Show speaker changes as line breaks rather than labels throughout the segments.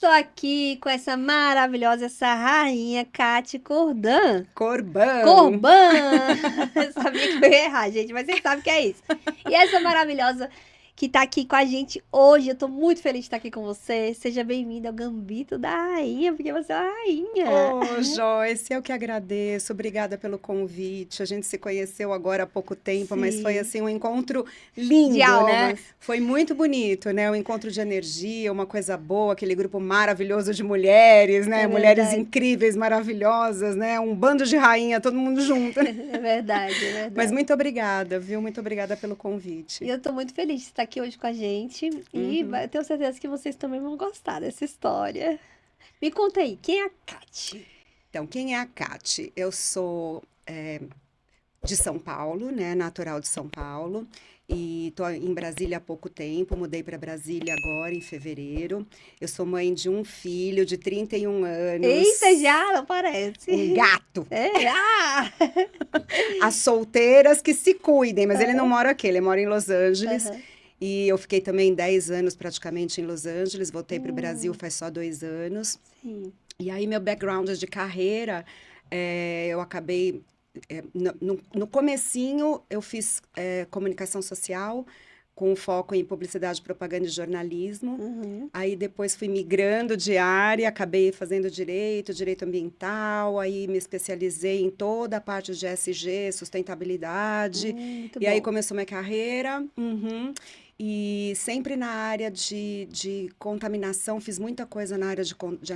estou aqui com essa maravilhosa, essa rainha, Kati Cordan.
Corban.
Corban! Eu sabia que eu ia errar, gente, mas você sabe que é isso. E essa maravilhosa que tá aqui com a gente hoje, eu tô muito feliz de estar aqui com você. Seja bem-vinda ao Gambito da Rainha, porque você é uma rainha.
Ô, Joyce, eu que agradeço. Obrigada pelo convite. A gente se conheceu agora há pouco tempo, mas foi
Sim,
assim um encontro
de
lindo, né?
almas.
Foi muito bonito, né? Um encontro de energia, uma coisa boa, aquele grupo maravilhoso de mulheres, né?
É
Mulheres
verdade.
incríveis, maravilhosas, né? Um bando de rainha, todo mundo junto.
É verdade, é
Mas
verdade.
muito obrigada, viu? Muito obrigada pelo
E
convite.
eu tô muito feliz de estar aqui hoje com a gente. E
Uhum.
tenho certeza que vocês também vão gostar dessa história. Me conta aí, quem é a Kati?
Então, quem é a Kati? Eu sou de São Paulo, né? Natural de São Paulo. E tô em Brasília há pouco tempo, mudei para Brasília agora em fevereiro. Eu sou mãe de um filho de 31
Eita,
anos,
já não
um
parece.
gato.
É, ah!
As solteiras que se cuidem, mas ele não
Aham,
mora aqui, ele mora em Los Angeles.
aham.
E eu fiquei também 10 anos praticamente em Los Angeles, voltei para o Brasil
Hum,
faz só 2 anos.
sim.
E aí, meu background de carreira, eu acabei. No comecinho, eu fiz comunicação social, com foco em publicidade, propaganda e jornalismo.
Uhum.
Aí, depois, fui migrando de área, acabei fazendo direito ambiental, aí me especializei em toda a parte de ESG, sustentabilidade.
Muito
E aí,
bom.
começou minha carreira. Uhum. E sempre na área de contaminação, fiz muita coisa na área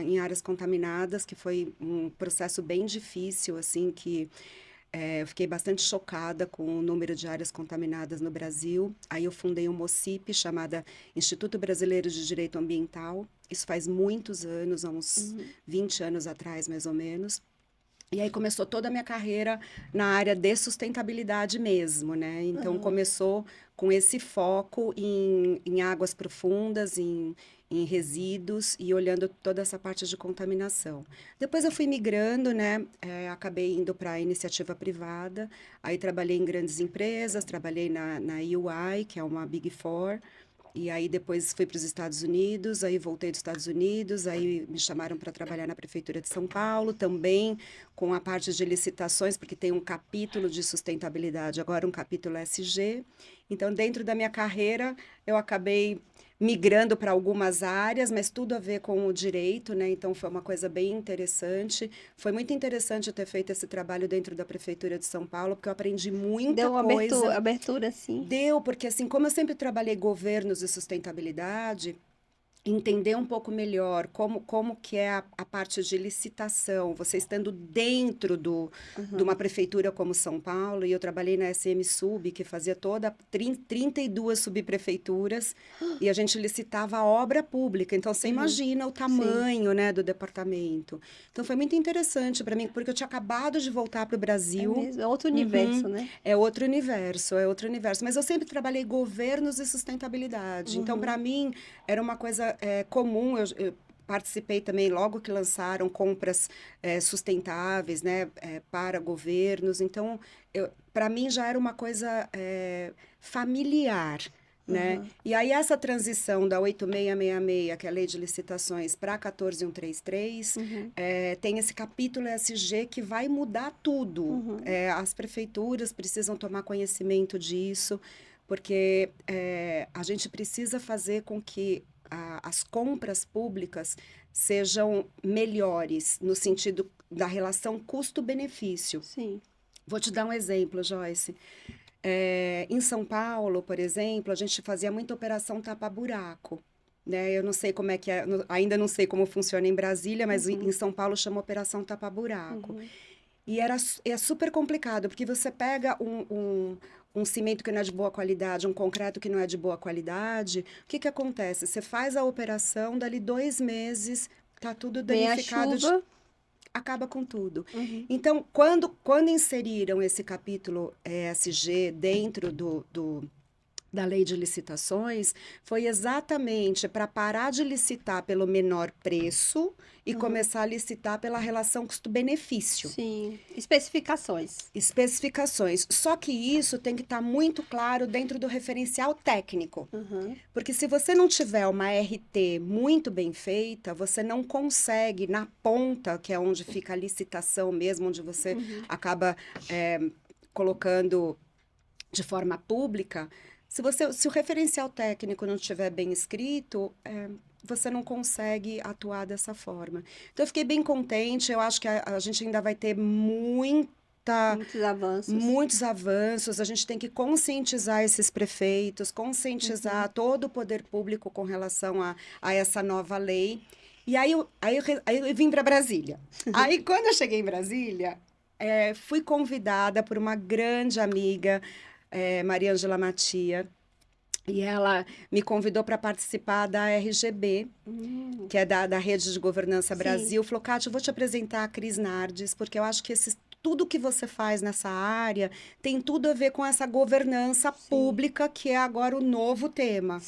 em áreas contaminadas, que foi um processo bem difícil, assim, que eu fiquei bastante chocada com o número de áreas contaminadas no Brasil. Aí eu fundei um MOCIP, chamada Instituto Brasileiro de Direito Ambiental. Isso faz muitos anos, há uns
Uhum.
20 anos atrás, mais ou menos. E aí começou toda a minha carreira na área de sustentabilidade mesmo, né? Então
Aham.
começou com esse foco em águas profundas, em resíduos e olhando toda essa parte de contaminação. Depois eu fui migrando, né? Acabei indo para a iniciativa privada, aí trabalhei em grandes empresas, trabalhei na EY, que é uma Big Four, e aí depois fui para os Estados Unidos, aí voltei dos Estados Unidos, aí me chamaram para trabalhar na Prefeitura de São Paulo, também com a parte de licitações, porque tem um capítulo de sustentabilidade, agora um capítulo SG. Então, dentro da minha carreira, eu acabei migrando para algumas áreas, mas tudo a ver com o direito, né? Então, foi uma coisa bem interessante. Foi muito interessante eu ter feito esse trabalho dentro da Prefeitura de São Paulo, porque eu aprendi muita
Deu uma abertura,
coisa.
abertura, sim.
Deu, porque assim, como eu sempre trabalhei governos e sustentabilidade, entender um pouco melhor como que é a parte de licitação, você estando dentro de uma
Aham.
prefeitura como São Paulo, e eu trabalhei na SM Sub, que fazia 32 subprefeituras, e a gente licitava a obra pública, então você
Uhum.
imagina o
Sim.
tamanho, né, do departamento. Então foi muito interessante para mim, porque eu tinha acabado de voltar para o
É
Brasil.
mesmo. É outro universo,
Uhum.
né?
É outro universo, é outro universo. Mas eu sempre trabalhei governos e sustentabilidade. Então,
Uhum.
para mim, era uma coisa comum. Eu participei também, logo que lançaram compras sustentáveis, né, para governos. Então, para mim já era uma coisa familiar. Né?
Aham.
E aí essa transição da 8666, que é a Lei de Licitações, para 14133,
Uhum.
tem esse capítulo ESG que vai mudar tudo.
Uhum.
As prefeituras precisam tomar conhecimento disso, porque a gente precisa fazer com que as compras públicas sejam melhores no sentido da relação custo-benefício.
Sim.
Vou te dar um exemplo, Joyce. Em São Paulo, por exemplo, a gente fazia muita operação tapa-buraco. Né? Eu não sei como é que é, ainda não sei como funciona em Brasília, mas em
Uhum.
São Paulo chama operação tapa-buraco.
Uhum.
E é super complicado, porque você pega um cimento que não é de boa qualidade, um concreto que não é de boa qualidade, o que que acontece? Você faz a operação, dali 2 meses, tá tudo
Vem a
danificado,
chuva.
acaba com tudo.
Uhum.
Então, quando inseriram esse capítulo ESG dentro da lei de licitações foi exatamente para parar de licitar pelo menor preço e começar a licitar pela relação custo-benefício.
Sim. Especificações.
Especificações. Só que isso tem que estar muito claro dentro do referencial técnico. Porque se você não tiver uma RT muito bem feita, você não consegue, na ponta, que é onde fica a licitação mesmo, onde você acaba colocando de forma pública, se o referencial técnico não estiver bem escrito, você não consegue atuar dessa forma. Então, eu fiquei bem contente, eu acho que a gente ainda vai ter muitos avanços, a gente tem que conscientizar esses prefeitos, conscientizar todo o poder público com relação a essa nova lei. E aí eu vim para Brasília. Aí, quando eu cheguei em Brasília, fui convidada por uma grande amiga, Maria Ângela Matia, e ela me convidou para participar da RGB, que é da Rede de Governança Brasil. Falou, Kátia, eu vou te apresentar a Cris Nardes, porque eu acho que tudo que você faz nessa área tem tudo a ver com essa governança pública, que é agora o novo tema,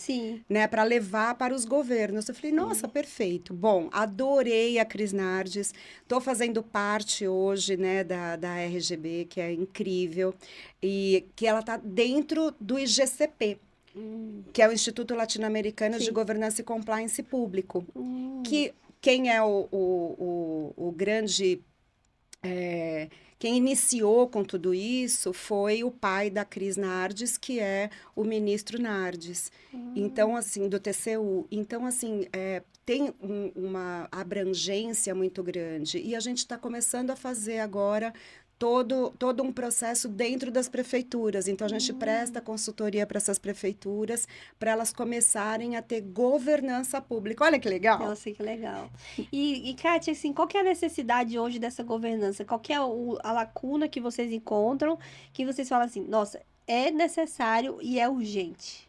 né, para levar para os governos. Eu falei, nossa, perfeito. Bom, adorei a Cris Nardes, estou fazendo parte hoje, né, da RGB, que é incrível, e que ela está dentro do IGCP, que é o Instituto Latino-Americano de Governança e Compliance Público, que quem é o grande... quem iniciou com tudo isso foi o pai da Cris Nardes, que é o ministro Nardes, então, assim, do TCU. Então, assim, tem uma abrangência muito grande. E a gente está começando a fazer agora todo um processo dentro das prefeituras. Então, a gente presta consultoria para essas prefeituras, para elas começarem a ter governança pública. Olha que legal!
Nossa, que legal. E Kátia, assim, qual que é a necessidade hoje dessa governança? Qual que é a lacuna que vocês encontram, que vocês falam assim, nossa, é necessário e é urgente?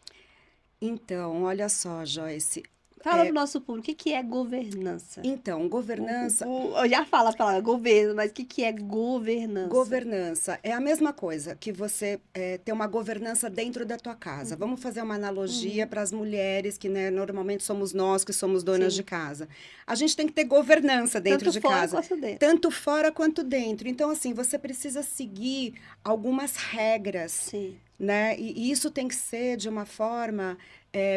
Então, olha só, Joyce.
Fala pro nosso público, o que é governança?
Então, governança...
Eu já falo a palavra governo, mas o que é governança?
Governança é a mesma coisa que você ter uma governança dentro da tua casa. Vamos fazer uma analogia para as mulheres, que, né, normalmente somos nós que somos donas de casa. A gente tem que ter governança dentro de casa. Tanto fora quanto dentro. Então, assim, você precisa seguir algumas regras, né? E isso tem que ser de uma forma...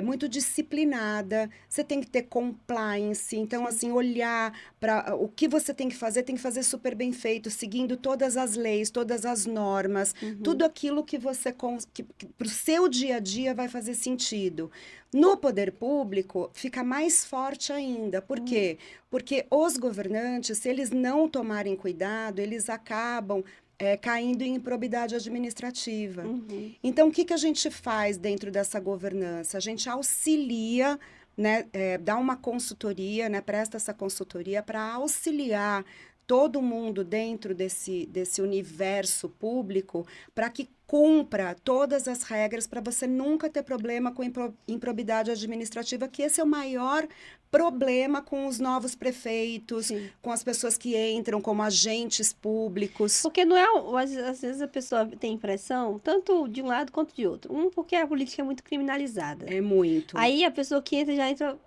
muito disciplinada, você tem que ter compliance, então, assim, olhar para o que você tem que fazer super bem feito, seguindo todas as leis, todas as normas, tudo aquilo que você, para o seu dia a dia vai fazer sentido. No poder público, fica mais forte ainda. Por quê? Porque os governantes, se eles não tomarem cuidado, eles acabam... caindo em improbidade administrativa. Então, o que a gente faz dentro dessa governança? A gente auxilia, né, dá uma consultoria, né, presta essa consultoria para auxiliar todo mundo dentro desse universo público para que cumpra todas as regras para você nunca ter problema com improbidade administrativa, que esse é o maior problema com os novos prefeitos, com as pessoas que entram como agentes públicos.
Porque não é, às vezes a pessoa tem impressão, tanto de um lado quanto de outro. Porque a política é muito criminalizada.
É muito.
Aí a pessoa que entra já entra,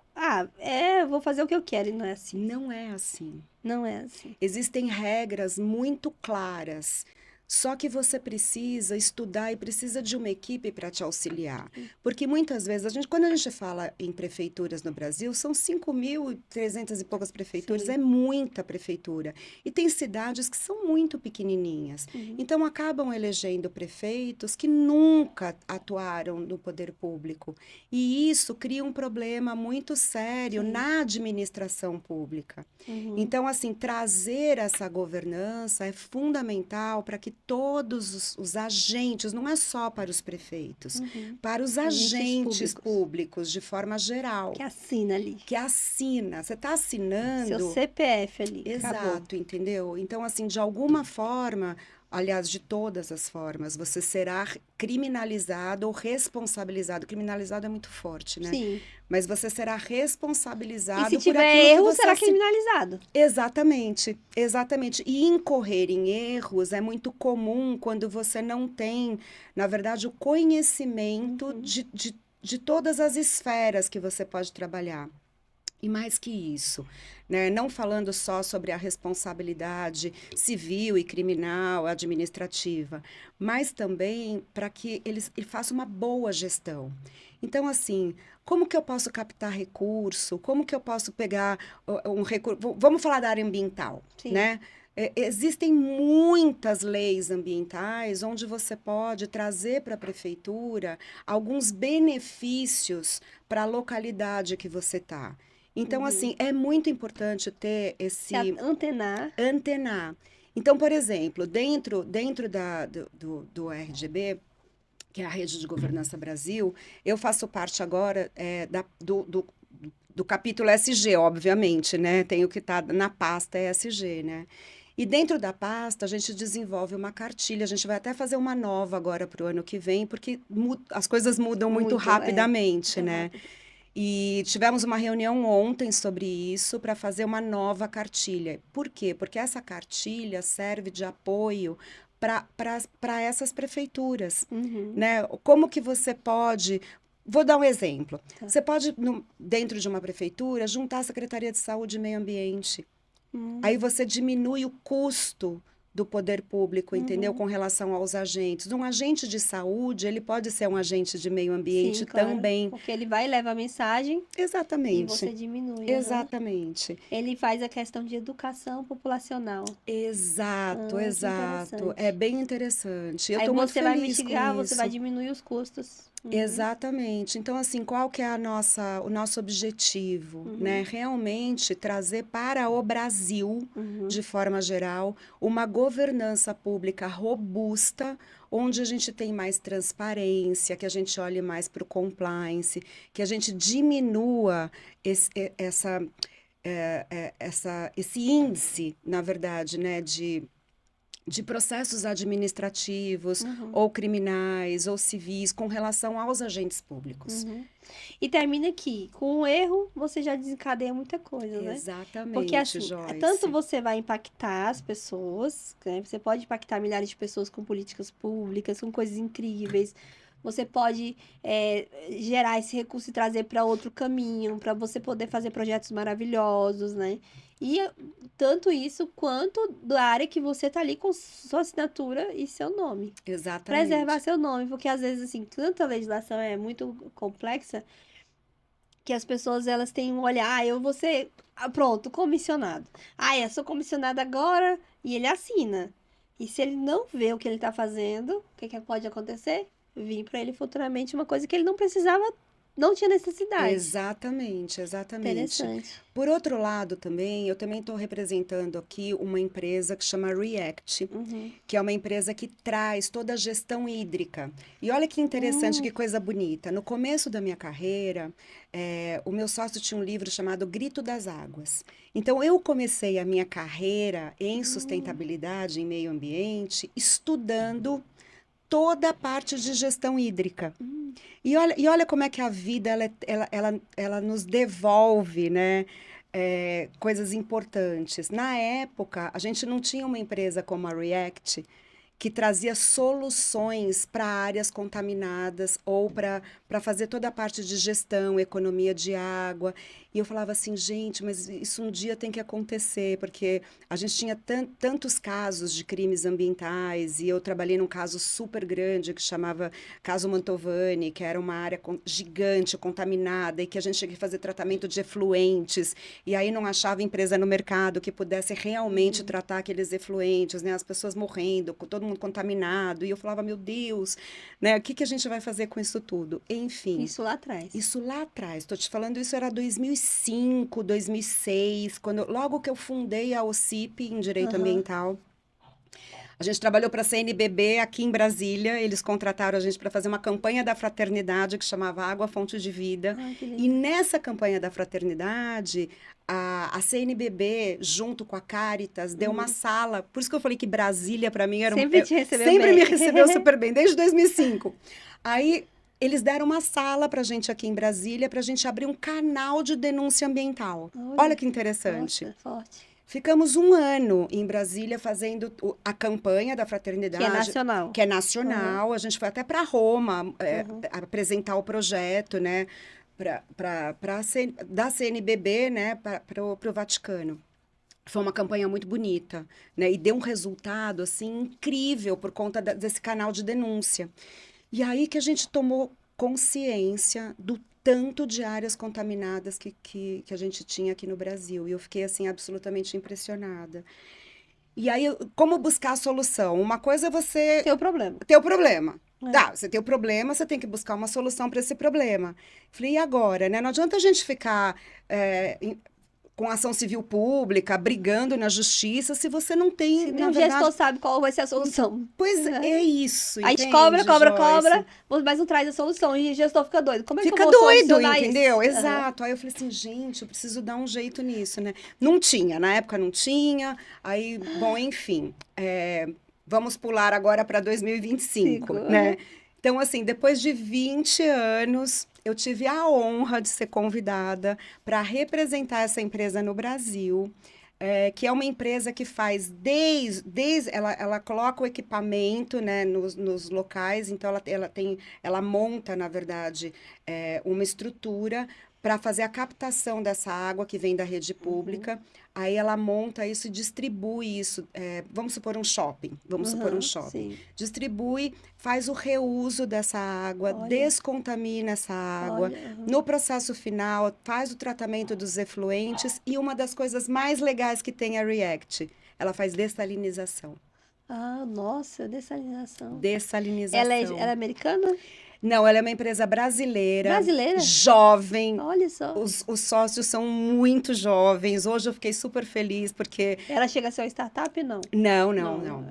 vou fazer o que eu quero, e não é assim.
Não é assim.
Não é assim.
Existem regras muito claras. Só que você precisa estudar e precisa de uma equipe para te auxiliar. Porque muitas vezes, quando a gente fala em prefeituras no Brasil, são 5.300 e poucas prefeituras, é muita prefeitura. E tem cidades que são muito pequenininhas. Então, acabam elegendo prefeitos que nunca atuaram no poder público. E isso cria um problema muito sério na administração pública. Então, assim, trazer essa governança é fundamental para que todos os agentes, não é só para os prefeitos, para os agentes públicos, de forma geral.
Que assina ali.
Que assina. Você está assinando...
Seu CPF ali.
Exato,
acabou.
entendeu? Então, assim, de alguma forma, aliás, de todas as formas, você será criminalizado ou responsabilizado. Criminalizado é muito forte, né?
Sim.
Mas você será
E
responsabilizado
se
por
tiver
aquilo que
erro,
você
será criminalizado.
Exatamente, exatamente. E incorrer em erros é muito comum quando você não tem, na verdade, o conhecimento
Uhum.
de todas as esferas que você pode trabalhar. E mais que isso, né? Não falando só sobre a responsabilidade civil e criminal, administrativa, mas também para que ele faça uma boa gestão. Então, assim, como que eu posso captar recurso? Como que eu posso pegar um recurso? Vamos falar da área ambiental,
Sim.
né? Existem muitas leis ambientais onde você pode trazer para a prefeitura alguns benefícios para a localidade que você está. Então,
Uhum.
assim, é muito importante ter
Se
esse
antenar.
antenar. Então, por exemplo, dentro do RGB, que é a Rede de Governança Brasil, eu faço parte agora do capítulo SG, obviamente, né? Tenho que estar na pasta ESG, né? E dentro da pasta, a gente desenvolve uma cartilha. A gente vai até fazer uma nova agora para o ano que vem, porque as coisas mudam muito
Muito,
rapidamente,
muito
né?
rápido.
E tivemos uma reunião ontem sobre isso para fazer uma nova cartilha. Por quê? Porque essa cartilha serve de apoio para essas prefeituras,
Uhum.
né? Como que você pode... Vou dar um exemplo.
Tá.
Você pode, dentro de uma prefeitura, juntar a Secretaria de Saúde e Meio Ambiente. Aí
Uhum.
você diminui o custo do poder público, entendeu?
Uhum.
Com relação aos agentes. Um agente de saúde, ele pode ser um agente de meio
Sim,
ambiente
claro.
também.
Porque ele vai e leva a mensagem e você
Exatamente.
diminui. Aham.
Exatamente.
Ele faz a questão de educação populacional.
Exato,
Ah, que
exato. É
interessante.
bem interessante. Eu
Aí
estou muito
você vai
feliz com
mitigar, você vai
isso.
diminuir os custos. Uhum.
Exatamente. Então, assim, qual que é o nosso objetivo, né?
Uhum.
Realmente trazer para o Brasil,
Uhum.
de forma geral, uma governança pública robusta, onde a gente tem mais transparência, que a gente olhe mais para o compliance, que a gente diminua esse índice, na verdade, né, de processos administrativos
Uhum.
ou criminais ou civis com relação aos agentes públicos.
Uhum. E termina aqui, com um erro, você já desencadeia muita coisa, né? Porque
Exatamente,
assim, tanto
Joyce.
você vai impactar as pessoas, né? Você pode impactar milhares de pessoas com políticas públicas, com coisas incríveis. Você pode gerar esse recurso e trazer para outro caminho, para você poder fazer projetos maravilhosos, né? E tanto isso quanto da área que você tá ali com sua assinatura e seu nome. Preservar
Exatamente.
seu nome, porque às vezes, assim, tanta legislação é muito complexa que as pessoas elas têm um olhar, eu vou ser, pronto, comissionado. Eu sou comissionado agora e ele assina. E se ele não vê o que ele tá fazendo, o que pode acontecer? Vir para ele futuramente uma coisa que ele não precisava, não tinha necessidade.
Exatamente, exatamente.
Interessante.
Por outro lado, também, eu também estou representando aqui uma empresa que chama React,
Uhum.
que é uma empresa que traz toda a gestão hídrica. E olha que interessante, que coisa bonita. No começo da minha carreira, o meu sócio tinha um livro chamado Grito das Águas. Então, eu comecei a minha carreira em sustentabilidade, em meio ambiente, estudando toda a parte de gestão hídrica.
Hum.
E olha como é que a vida ela nos devolve, né? Coisas importantes. Na época, a gente não tinha uma empresa como a React que trazia soluções para áreas contaminadas ou para fazer toda a parte de gestão, economia de água. E eu falava assim, gente, mas isso um dia tem que acontecer, porque a gente tinha tantos casos de crimes ambientais e eu trabalhei num caso super grande que chamava Caso Mantovani, que era uma área gigante, contaminada, e que a gente tinha que fazer tratamento de efluentes, e aí não achava empresa no mercado que pudesse realmente tratar aqueles efluentes, né? As pessoas morrendo, todo mundo contaminado, e eu falava, meu Deus, né? O que que a gente vai fazer com isso tudo? Enfim,
Isso lá atrás.
isso lá atrás, estou te falando, isso era 2005, 2006, logo que eu fundei a OCIP em Direito
Aham.
Ambiental. A gente trabalhou para a CNBB aqui em Brasília. Eles contrataram a gente para fazer uma campanha da fraternidade que chamava Água Fonte de Vida.
Ai, que
E
lindo.
nessa campanha da fraternidade, a CNBB, junto com a Caritas, deu uma sala. Por isso que eu falei que Brasília, para mim, era
Sempre te recebeu
sempre
bem.
me recebeu super bem, desde 2005. Aí, eles deram uma sala para a gente aqui em Brasília, para a gente abrir um canal de denúncia ambiental. Olha que interessante.
Nossa, forte.
Ficamos 1 ano em Brasília fazendo a campanha da fraternidade.
Que é nacional.
Que é nacional. A gente foi até para Roma
Uhum.
apresentar o projeto, né? Da CNBB, né? Para o Vaticano. Foi uma campanha muito bonita, né? E deu um resultado, assim, incrível por conta desse canal de denúncia. E aí que a gente tomou consciência do tanto de áreas contaminadas que a gente tinha aqui no Brasil. E eu fiquei, assim, absolutamente impressionada. E aí, como buscar a solução? Uma coisa é você
Tem o problema.
ter o problema.
É.
Tá, você tem o problema, você tem que buscar uma solução para esse problema. Falei, e agora, né? Não adianta a gente ficar com ação civil pública, brigando na justiça, se você não tem,
Se
na
o
verdade...
gestor sabe qual vai ser a solução.
Pois é isso,
A gente
entende,
cobra,
Joyce?
mas não traz a solução. E o gestor fica doido. Como é que
Fica
eu vou
doido,
solucionar
entendeu?
isso?
Exato. Aí eu falei assim, gente, eu preciso dar um jeito nisso, né? Não tinha, na época não tinha. Aí, bom, enfim, vamos pular agora para 2025, né? Então, assim, depois de 20 anos, eu tive a honra de ser convidada para representar essa empresa no Brasil. Que é uma empresa que faz ela coloca o equipamento, né, nos locais, então ela monta, na verdade, uma estrutura para fazer a captação dessa água que vem da rede pública. Aí ela monta isso e distribui isso. Vamos supor um shopping.
Sim.
Distribui, faz o reuso dessa água,
Olha.
descontamina essa água.
Olha,
No processo final, faz o tratamento dos efluentes. E uma das coisas mais legais que tem a React, ela faz dessalinização.
Ah, nossa, dessalinização.
Dessalinização.
Ela é americana?
Não, ela é uma empresa brasileira.
Brasileira?
Jovem.
Olha só.
Os sócios são muito jovens. Hoje eu fiquei super feliz porque...
Ela chega a ser uma startup? Não.
Não.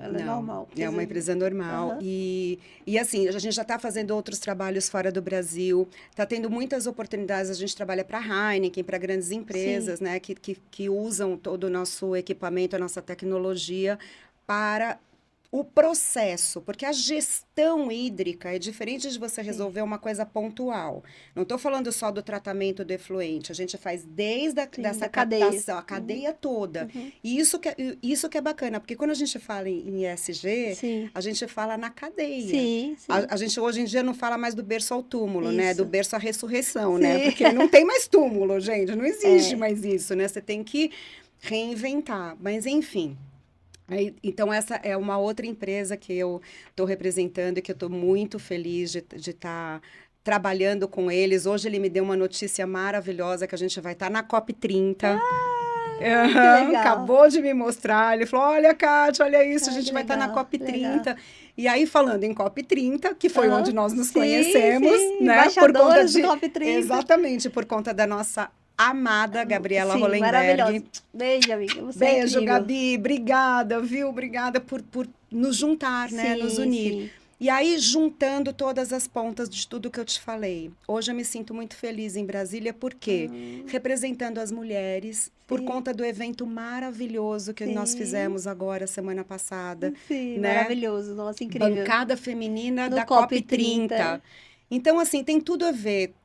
Ela é normal.
É uma empresa normal.
Aham.
E assim, a gente já está fazendo outros trabalhos fora do Brasil. Está tendo muitas oportunidades. A gente trabalha para a Heineken, para grandes empresas, né? Que usam todo o nosso equipamento, a nossa tecnologia para... o processo, porque a gestão hídrica é diferente de você resolver uma coisa pontual. Não estou falando só do tratamento do efluente, a gente faz desde dessa
da cadeia.
captação, a cadeia toda. E isso que é bacana, porque quando a gente fala em ESG,
Sim.
a gente fala na cadeia.
Sim.
A gente hoje em dia não fala mais do berço ao túmulo, né?
Isso.
Do berço à ressurreição,
Sim.
né? Porque não tem mais túmulo, gente, não existe mais isso, né? Você tem que reinventar, mas enfim... Então, essa é uma outra empresa que eu estou representando e que eu estou muito feliz de estar trabalhando com eles. Hoje ele me deu uma notícia maravilhosa que a gente vai estar na COP30.
Que legal.
Acabou de me mostrar. Ele falou, olha, Kátia, olha isso, a
Ai,
gente
que
vai estar na
legal,
COP30. E aí, falando em COP30, que foi onde nós nos
Sim,
conhecemos,
sim.
né?
Embaixadores do COP30.
Exatamente, por conta da nossa amada Gabriela
Sim,
Hollenberg.
maravilhosa. Beijo, amiga. Você é
Beijo,
incrível.
Gabi. Obrigada, viu? Obrigada por nos juntar, né? Nos unir.
Sim.
E aí, juntando todas as pontas de tudo que eu te falei. Hoje eu me sinto muito feliz em Brasília, porque representando as mulheres, por
Sim.
conta do evento maravilhoso que nós
Sim.
fizemos agora, semana passada.
Sim,
né?
maravilhoso. Nossa, incrível.
Bancada feminina
No
da
COP30.
COP30. Então, assim, tem tudo a ver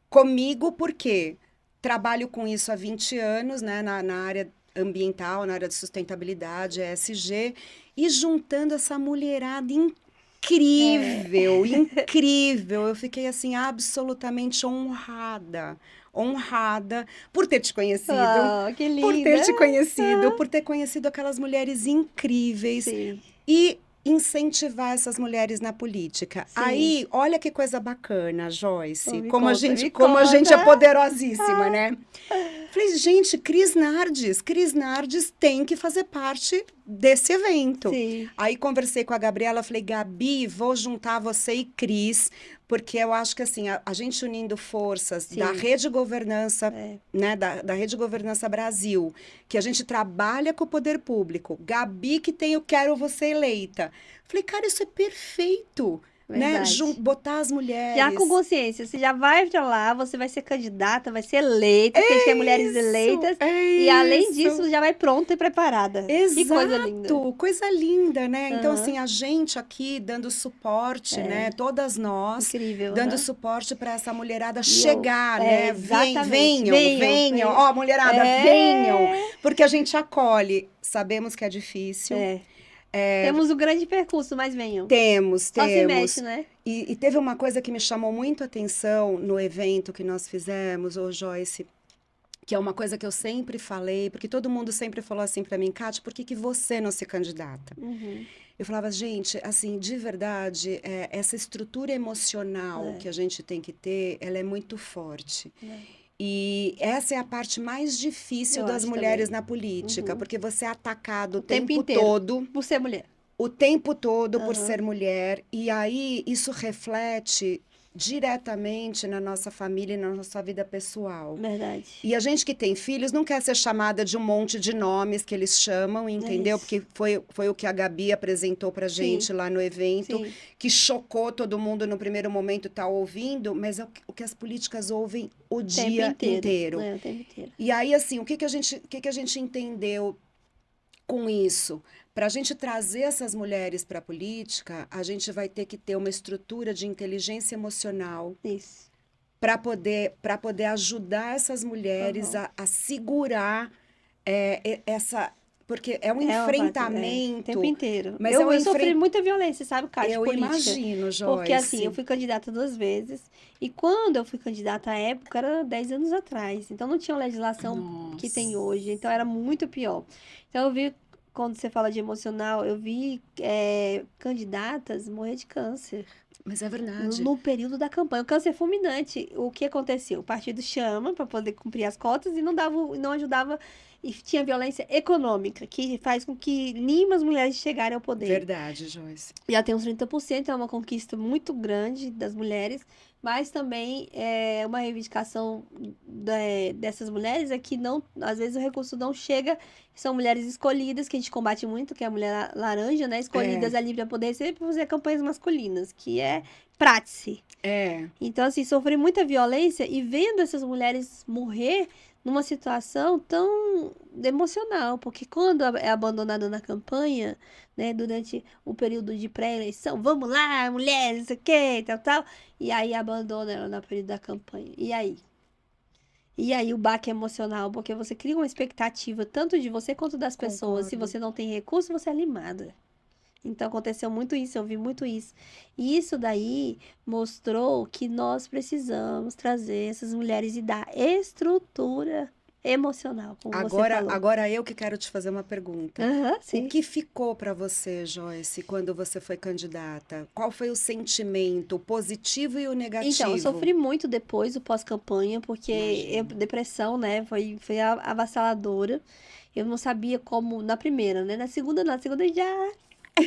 comigo, porque trabalho com isso há 20 anos, né, na área ambiental, na área de sustentabilidade, ESG, e juntando essa mulherada incrível, incrível. Eu fiquei, assim, absolutamente honrada por ter te conhecido,
Que linda.
por ter te conhecido, por ter conhecido aquelas mulheres incríveis.
Sim.
E incentivar essas mulheres na política.
Sim.
Aí, olha que coisa bacana, Joyce.
Me
Como a
conta,
gente,
me
como a gente é
conta.
poderosíssima, né? Falei, gente, Cris Nardes tem que fazer parte desse evento.
Sim.
Aí conversei com a Gabriela, falei, Gabi, vou juntar você e Cris, porque eu acho que assim, a gente unindo forças da
Sim.
Rede Governança,
É.
né, da Rede Governança Brasil, que a gente trabalha com o poder público, Gabi que tem o Quero Você Eleita. Falei, cara, isso é perfeito, né?
Verdade.
Botar as
Já com
mulheres.
consciência, você já vai pra lá, você vai ser candidata, vai ser eleita, porque a gente quer mulheres eleitas.
É
E além disso,
isso.
já vai pronta e preparada. Que coisa linda.
Exato, coisa linda, né? Então,
Aham.
assim, a gente aqui dando suporte, né? Todas nós
Incrível,
dando
aham.
suporte para essa mulherada
E eu,
chegar, né?
exatamente.
Venham, venham, ó, mulherada, venham,
É,
porque a gente acolhe. Sabemos que é difícil.
é. Temos o grande percurso, mas venham.
Temos,
Só se mexe,
temos.
né?
E teve uma coisa que me chamou muito a atenção no evento que nós fizemos, ô Joyce, que é uma coisa que eu sempre falei, porque todo mundo sempre falou assim para mim, Kátia, por que que você não se candidata?
Uhum.
Eu falava, gente, assim, de verdade, essa estrutura emocional que a gente tem que ter, ela é muito forte. E essa é a parte mais difícil
Eu
das
acho
mulheres
também.
na política,
Uhum.
porque você é atacado o
tempo
tempo
inteiro.
todo,
Por ser mulher.
o tempo todo por
Aham.
ser mulher, e aí isso reflete diretamente na nossa família e na nossa vida pessoal.
Verdade.
E a gente que tem filhos não quer ser chamada de um monte de nomes que eles chamam, entendeu?
isso.
Porque foi o que a Gabi apresentou pra gente
Sim.
lá no evento,
Sim.
que chocou todo mundo no primeiro momento tá ouvindo, mas é o que as políticas ouvem o dia inteiro.
O tempo inteiro.
E aí, assim, o que que a gente entendeu com isso? Para a gente trazer essas mulheres para a política, a gente vai ter que ter uma estrutura de inteligência emocional
Isso.
para poder ajudar essas mulheres
Aham.
a segurar essa. Porque é um
É uma parte, o
enfrentamento.
tempo inteiro.
Mas
Eu sofri muita violência, sabe, Cátia,
Eu
política.
imagino,
Porque assim, eu
Joyce.
fui candidata 2 vezes. E quando eu fui candidata à época, era 10 anos atrás. Então não tinha a legislação que tem hoje. Então era muito pior. Então eu vi, quando você fala de emocional, eu vi candidatas morrer de câncer.
Mas é verdade.
No período da campanha. O câncer fulminante. O que aconteceu? O partido chama para poder cumprir as cotas e não ajudava. E tinha violência econômica, que faz com que lima as mulheres chegarem ao poder.
Verdade, Joyce.
Já tem uns 30%, é uma conquista muito grande das mulheres, mas também é uma reivindicação dessas mulheres é que não, às vezes o recurso não chega, são mulheres escolhidas, que a gente combate muito, que é a mulher laranja, né? Escolhidas ali para poder receber, para fazer campanhas masculinas, que é prátice. Então, assim, sofri muita violência e vendo essas mulheres morrer numa situação tão emocional, porque quando é abandonada na campanha, né, durante o período de pré-eleição, vamos lá, mulheres, não sei o que, tal, e aí abandona ela no período da campanha. E aí? E aí o baque emocional, porque você cria uma expectativa tanto de você quanto das pessoas. Se você não tem recurso, você é limada. Então aconteceu muito isso, eu vi muito isso. E isso daí mostrou que nós precisamos trazer essas mulheres e dar estrutura emocional, como você falou.
Agora eu que quero te fazer uma pergunta.
Sim.
O que ficou para você, Joyce, quando você foi candidata? Qual foi o sentimento, o positivo e o negativo?
Então, eu sofri muito depois do pós-campanha, porque
Imagino.
depressão, né, foi avassaladora. Eu não sabia como, na primeira, né? Na segunda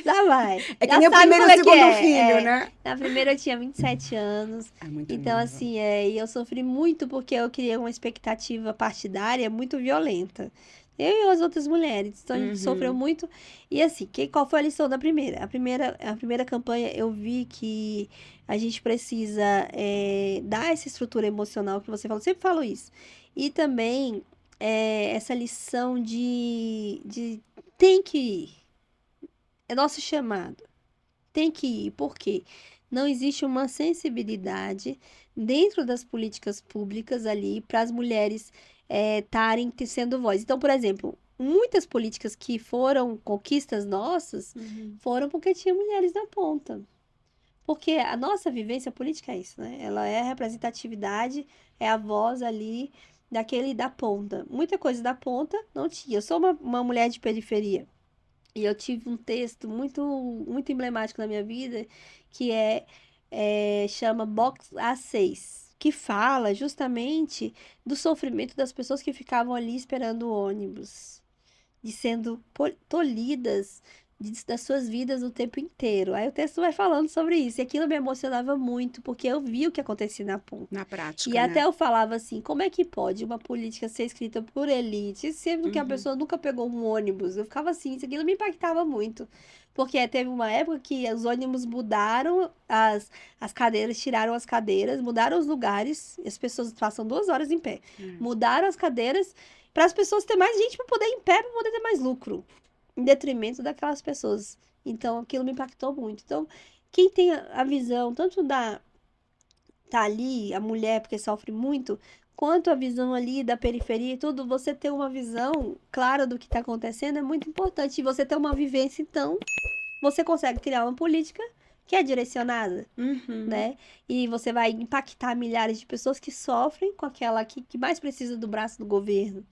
já vai.
É que
Já
nem o
sabe
primeiro
como
e o segundo
é.
filho, né?
Na primeira eu tinha 27 anos.
É muito
Então,
nova.
assim, e eu sofri muito porque eu criei uma expectativa partidária muito violenta. Eu e as outras mulheres. Então, a gente sofreu muito. E, assim, qual foi a lição da primeira? A primeira campanha, eu vi que a gente precisa dar essa estrutura emocional que você falou. Sempre falo isso. E também essa lição de tem que ir. É nosso chamado. Tem que ir. Por quê? Não existe uma sensibilidade dentro das políticas públicas ali para as mulheres estarem sendo voz. Então, por exemplo, muitas políticas que foram conquistas nossas foram porque tinha mulheres na ponta. Porque a nossa vivência política é isso, né? Ela é a representatividade, é a voz ali daquele da ponta. Muita coisa da ponta não tinha. Eu sou uma mulher de periferia. E eu tive um texto muito, muito emblemático na minha vida, que chama Box A6, que fala justamente do sofrimento das pessoas que ficavam ali esperando o ônibus. de sendo tolhidas das suas vidas o tempo inteiro. Aí o texto vai falando sobre isso. E aquilo me emocionava muito, porque eu vi o que acontecia na ponta.
Na
E
prática,
até
né?
eu falava assim, como é que pode uma política ser escrita por elite, sendo que a
Uhum.
pessoa nunca pegou um ônibus? Eu ficava assim, isso aquilo me impactava muito. Porque teve uma época que os ônibus mudaram as cadeiras, tiraram as cadeiras, mudaram os lugares, e as pessoas passam 2 horas em pé.
É.
Mudaram as cadeiras para as pessoas ter mais gente para poder ir em pé, para poder ter mais lucro, em detrimento daquelas pessoas. Então, aquilo me impactou muito. Então, quem tem a visão, tanto tá ali, a mulher, porque sofre muito, quanto a visão ali da periferia e tudo, você ter uma visão clara do que está acontecendo é muito importante. E você ter uma vivência, então, você consegue criar uma política que é direcionada,
Uhum.
né? E você vai impactar milhares de pessoas que sofrem com aquela que mais precisa do braço do governo,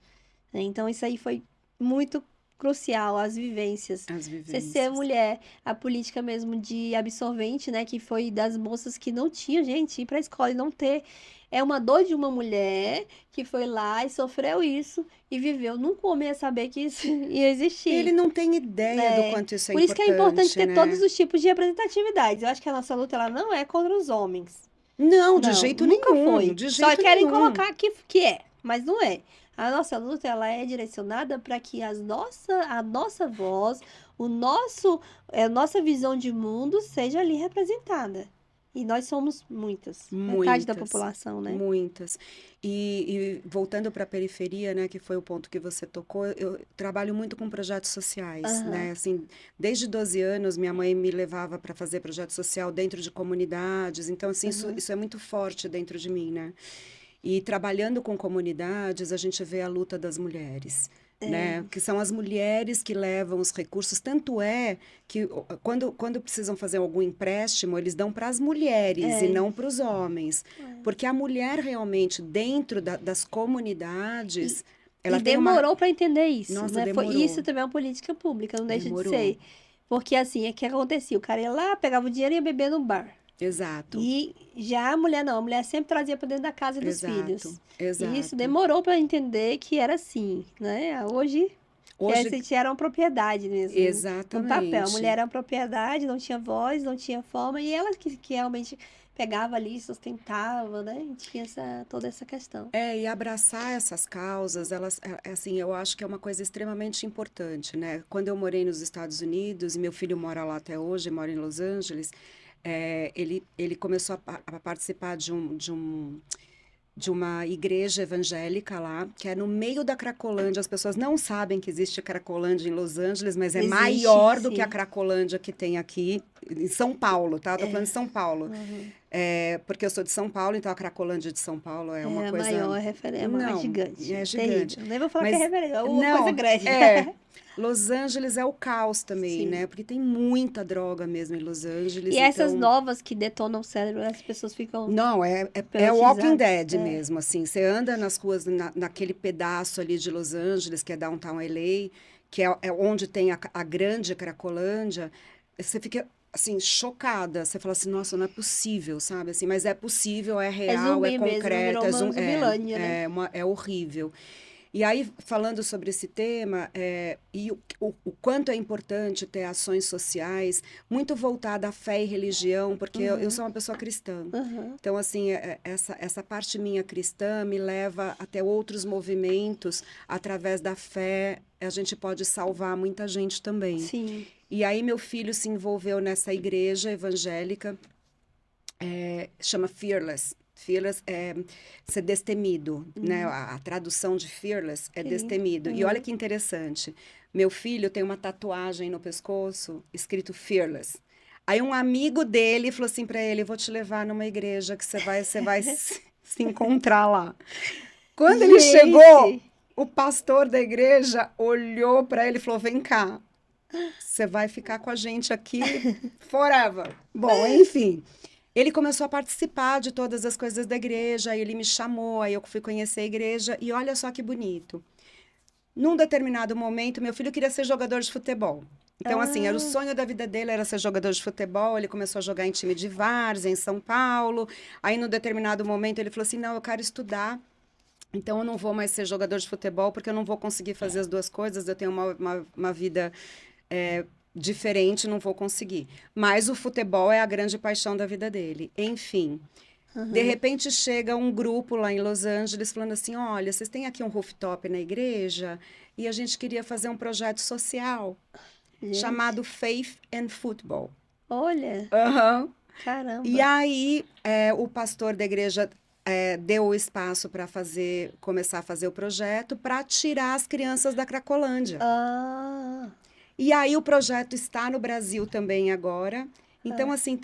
né? Então, isso aí foi muito crucial, as vivências.
As
Você ser
vivências.
mulher, a política mesmo de absorvente, né? Que foi das moças que não tinham, gente, ir pra escola e não ter. É uma dor de uma mulher que foi lá e sofreu isso e viveu. Nunca o homem ia saber que isso ia
Ele
existir,
não tem ideia do
né?
quanto isso é
Por isso que é importante
importante,
ter todos
né?
os tipos de representatividade. Eu acho que a nossa luta ela não é contra os homens.
Não, de
Não,
jeito
nunca
nenhum,
foi.
de
Só
jeito
querem
nenhum.
colocar que é, mas não é. A nossa luta ela é direcionada para que a nossa voz, a nossa visão de mundo seja ali representada. E nós somos muitas, metade da
Muitas,
população, né?
muitas. E voltando para a periferia, né, que foi o ponto que você tocou, eu trabalho muito com projetos sociais,
Aham,
né? Assim, desde 12 anos, minha mãe me levava para fazer projeto social dentro de comunidades, então, assim,
aham.
isso é muito forte dentro de mim, né? E trabalhando com comunidades, a gente vê a luta das mulheres, né?
É,
Que são as mulheres que levam os recursos. Tanto é que quando precisam fazer algum empréstimo, eles dão para as mulheres e
é.
não para os homens. Porque a mulher realmente, dentro das
E,
comunidades,
e
ela tem uma.
demorou para entender isso,
Nossa,
né? Isso
demorou,
também é uma política pública, não deixa de
demorou.
ser. Porque assim, é que acontecia, o cara ia lá, pegava o dinheiro e ia beber no bar.
Exato,
E já a mulher não, a mulher sempre trazia para dentro da casa e dos
exato,
filhos. E isso
exato.
demorou para entender que era assim, né? Hoje,
Hoje,
essa era uma propriedade mesmo, no papel. A mulher
exatamente.
era uma propriedade, não tinha voz, não tinha forma, e ela que realmente pegava ali, sustentava, né? E tinha toda essa questão.
E abraçar essas causas, elas, assim, eu acho que é uma coisa extremamente importante, né? Quando eu morei nos Estados Unidos, e meu filho mora lá até hoje, mora em Los Angeles, ele começou a participar de uma igreja evangélica lá, que é no meio da Cracolândia. As pessoas não sabem que existe Cracolândia em Los Angeles, mas é
Existe,
maior do que a
sim.
Cracolândia que tem aqui em São Paulo, tá? Eu tô falando de
É.
São Paulo.
Uhum.
Porque eu sou de São Paulo, então a Cracolândia de São Paulo é uma
É a
coisa.
maior referência, é
Não,
gigante,
é
é
gigante.
terrível. Nem vou falar que é
Mas
referência, é uma coisa
não,
grande.
Los Angeles é o caos também,
Sim.
né? Porque tem muita droga mesmo em Los
E
Angeles,
essas
então.
novas que detonam o cérebro, as pessoas ficam
Não, é Walking
hipnotizadas.
Dead
É.
mesmo, assim. Você anda nas ruas, naquele pedaço ali de Los Angeles, que é Downtown LA, que é onde tem a grande Cracolândia, você fica, assim, chocada. Você fala assim, nossa, não é possível, sabe? Assim, mas é possível, é
É
real, é
zumbi mesmo,
concreto,
virou uma zumbilândia, né?
é horrível. E aí, falando sobre esse tema, e o quanto é importante ter ações sociais, muito voltada à fé e religião, porque eu
Uhum,
sou uma pessoa cristã.
uhum.
Então, assim, essa parte minha cristã me leva até outros movimentos, através da fé, a gente pode salvar muita gente também.
Sim.
E aí, meu filho se envolveu nessa igreja evangélica, chama Fearless. Fearless é ser destemido, né?
Uhum.
A tradução de fearless é
Que lindo.
destemido. E olha
Uhum.
que interessante. Meu filho tem uma tatuagem no pescoço escrito fearless. Aí um amigo dele falou assim para ele: "Eu vou te levar numa igreja que você vai se encontrar lá." Quando ele chegou,
Gente!
o pastor da igreja olhou para ele e falou: "Vem cá, você vai ficar com a gente aqui forever." Bom, enfim. Ele começou a participar de todas as coisas da igreja, aí ele me chamou, aí eu fui conhecer a igreja, e olha só que bonito. Num determinado momento, meu filho queria ser jogador de futebol. Então, assim, era o
Ah,
sonho da vida dele, era ser jogador de futebol. Ele começou a jogar em time de várzea, em São Paulo. Aí, num determinado momento, ele falou assim: não, eu quero estudar Então, eu não vou mais ser jogador de futebol porque eu não vou conseguir fazer as duas coisas. Eu tenho uma vida diferente, não vou conseguir. Mas o futebol é a grande paixão da vida dele. Enfim, de
Aham.
repente chega um grupo lá em Los Angeles falando assim: olha, vocês têm aqui um rooftop na igreja e a gente queria fazer um projeto social
Gente,
chamado Faith and Football.
olha,
Aham. E
caramba.
aí, o pastor da igreja deu o espaço para começar a fazer o projeto para tirar as crianças da Cracolândia.
Ah,
E aí o projeto está no Brasil também agora.
ah,
Então, assim,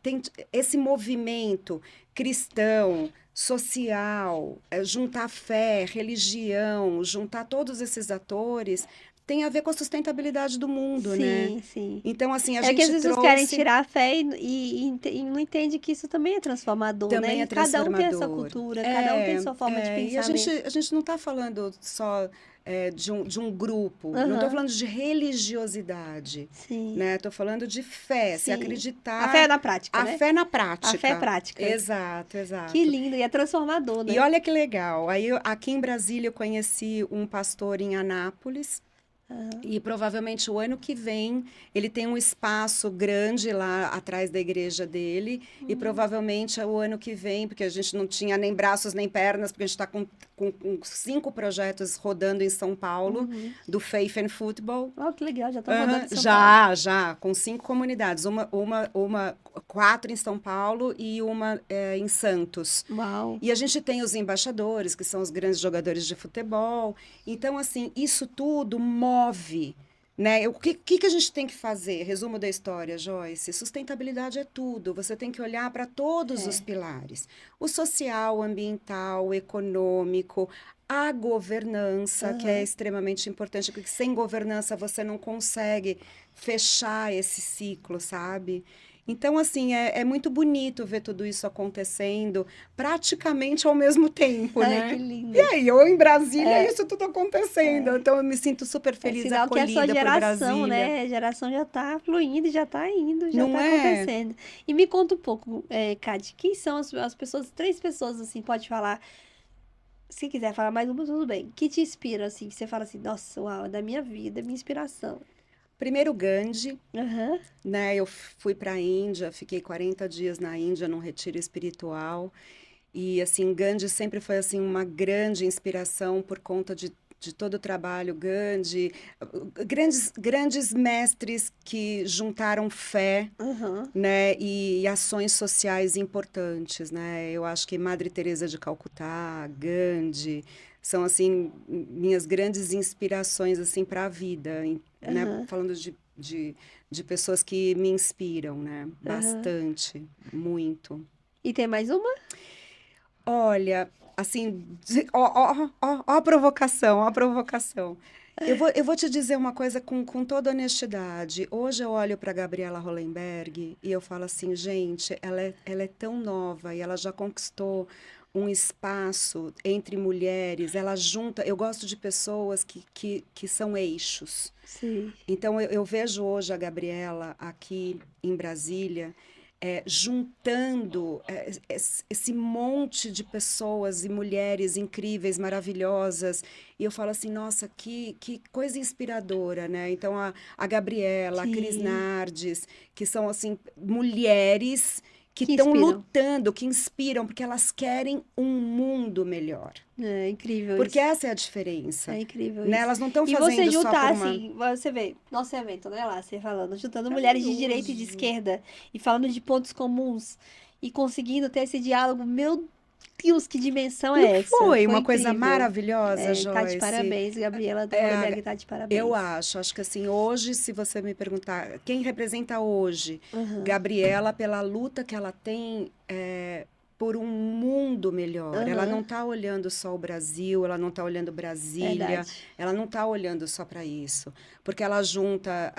tem esse movimento cristão, social, juntar fé, religião, juntar todos esses atores, tem a ver com a sustentabilidade do mundo, né?
sim, sim.
Então, assim, a
É que as
gente
pessoas querem
trouxe,
tirar a fé e não entende que isso também é transformador, né?
também é
E cada um tem a sua
transformador.
cultura, cada um tem sua forma de
E
pensamento.
a gente não está falando só de um grupo, não estou
Aham,
falando de religiosidade,
sim,
né? Estou falando de fé, se
sim. A fé é
acreditar,
na prática,
a
né?
fé na
A fé é
prática.
prática.
Exato,
Que
exato.
lindo, e é transformador,
E
né?
olha que legal, aí aqui em Brasília eu conheci um pastor em Anápolis,
Aham,
e provavelmente o ano que vem ele tem um espaço grande lá atrás da igreja dele. E provavelmente é o ano que vem, porque a gente não tinha nem braços nem pernas, porque a gente está com 5 projetos rodando em São Paulo,
uhum.
do Faith and Football.
Oh, que legal, já estão rodando
Aham,
em São Paulo.
já, com 5 comunidades. Quatro em São Paulo e uma em Santos.
Uau.
E a gente tem os embaixadores, que são os grandes jogadores de futebol. Então, assim, isso tudo move, né? O que a gente tem que fazer? Resumo da história, Joyce. Sustentabilidade é tudo. Você tem que olhar para todos os
É.
pilares. O social, o ambiental, o econômico, a governança, que é
Aham.
extremamente importante, porque sem governança você não consegue fechar esse ciclo, sabe? Então, assim, é muito bonito ver tudo isso acontecendo praticamente ao mesmo tempo,
Ai, que
né? E
lindo.
aí, eu em Brasília,
É,
isso tudo acontecendo.
é.
Então, eu me sinto super
É
feliz,
sinal que a sua
acolhida por
geração,
Brasília.
né? A geração já tá fluindo, já tá indo, já
Não
tá
é?
acontecendo. E me conta um pouco, Kate, quem são as pessoas, três pessoas, assim, pode falar, se quiser falar mais uma, tudo bem, que te inspiram, assim, que você fala assim, nossa, uau, é da minha vida, é minha inspiração.
Primeiro, Gandhi,
Aham,
né? Eu fui para a Índia, fiquei 40 dias na Índia num retiro espiritual. E assim, Gandhi sempre foi assim uma grande inspiração por conta de todo o trabalho Gandhi, grandes mestres que juntaram fé,
aham,
né, e ações sociais importantes, né? Eu acho que Madre Teresa de Calcutá, Gandhi, são assim minhas grandes inspirações assim para a vida, né?
aham,
Falando de pessoas que me inspiram, né?
aham.
Bastante, muito.
E tem mais uma?
Olha, assim, ó a provocação, ó a provocação. Eu vou te dizer uma coisa com toda honestidade. Hoje eu olho para Gabriela Hollenberg e eu falo assim, gente, ela é tão nova e ela já conquistou um espaço entre mulheres. Ela junta. Eu gosto de pessoas que são eixos.
Sim,
Então, eu vejo hoje a Gabriela aqui em Brasília, juntando esse monte de pessoas e mulheres incríveis, maravilhosas. E eu falo assim, nossa, que coisa inspiradora, né? Então, a Gabriela, a Cris
sim,
Nardes, que são, assim, mulheres que
que
estão
inspiram.
lutando, que inspiram, porque elas querem um mundo melhor.
É incrível
Porque
isso.
essa é a diferença,
É incrível
né?
isso.
Elas não estão
E você
fazendo só
juntar,
por uma...
assim, você vê, nosso evento, né, lá, você falando, juntando mulheres de direita e de
Maravilhoso.
esquerda e falando de pontos comuns e conseguindo ter esse diálogo. Meu Deus, que dimensão
Não
é essa?
foi
Foi
uma coisa
incrível.
maravilhosa,
É, tá de
Joyce?
parabéns, Gabriela
É,
Hollenberg tá de
eu
parabéns.
acho que assim, hoje, se você me perguntar quem representa hoje
Aham,
Gabriela pela luta que ela tem por um mundo melhor. Ela não
aham,
está olhando só o Brasil, ela não está olhando Brasília,
verdade.
ela não está olhando só para isso, porque ela junta